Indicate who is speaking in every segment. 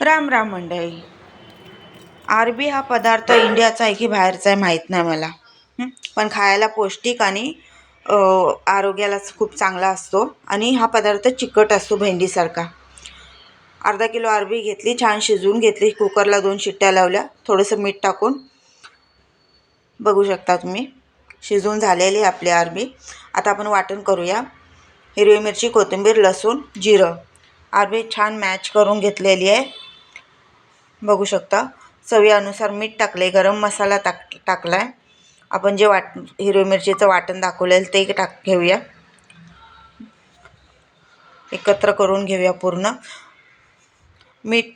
Speaker 1: राम राम मंडळी. आरबी हा पदार्थ इंडियाचा आहे की बाहेरचा आहे माहीत नाही मला, पण खायला पौष्टिक आणि आरोग्याला खूप चांगला असतो. आणि हा पदार्थ चिकट असतो भेंडीसारखा. अर्धा किलो आरबी घेतली, छान शिजवून घेतली, कुकरला 2 शिट्ट्या लावल्या, थोडंसं मीठ टाकून. बघू शकता तुम्ही शिजवून झालेली आपली आरबी. आता आपण वाटण करूया. हिरवी मिरची, कोथिंबीर, लसूण, जिरं. आरबी छान मॅच करून घेतलेली आहे. बघू शकता. चवीनुसार मीठ टाकले, गरम मसाला टाकलाय. आपण जे हिरवी मिरचीचं वाटण दाखवलेलं ते घेऊया, एकत्र करून घेऊया पूर्ण. मीठ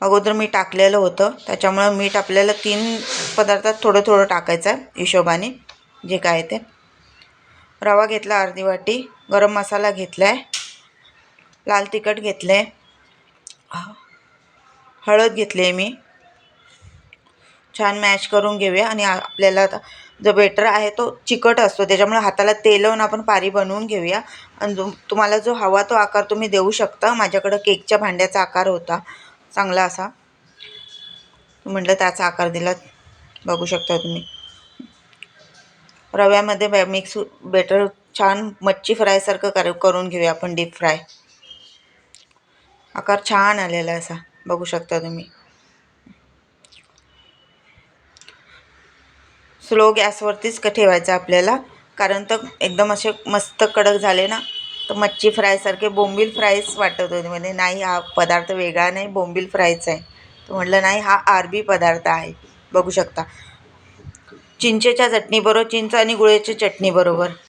Speaker 1: अगोदर मी टाकलेलं होतं, त्याच्यामुळे मीठ आपल्याला 3 पदार्थात थोडं थोडं टाकायचं आहे हिशोबाने, जे काय ते. रवा घेतला अर्धी वाटी, गरम मसाला घेतलाय, लाल तिखट घेतले, हळद घेतली मी. छान मॅश करून घेऊया. आणि आपल्याला जो बेटर आहे तो चिकट असतो, त्याच्यामुळे हाताला तेल लावून आपण पारी बनवून घेऊया. आणि तुम्हाला जो हवा तो आकार तुम्ही देऊ शकता. माझ्याकडं केकच्या भांड्याचा आकार होता चांगला असा, म्हटलं त्याचा आकार दिला. बघू शकता तुम्ही. रव्यामध्ये मिक्स बेटर छान मच्छी फ्रायसारखं करून घेऊया आपण, डीप फ्राय. आकार छान आलेला असा बघू शकता तुम्ही. स्लो गॅसवरतीच ठेवायचं आपल्याला, कारण तर एकदम असे मस्त कडक झाले ना तर मच्छी फ्रायसारखे बोंबील फ्राईच वाटत होते. म्हणजे नाही, हा पदार्थ वेगळा नाही, बोंबील फ्रायच आहे. तर म्हटलं नाही, हा आरबी पदार्थ आहे. बघू शकता चिंचेच्या चटणीबरोबर, चिंच आणि गुळाच्या चटणीबरोबर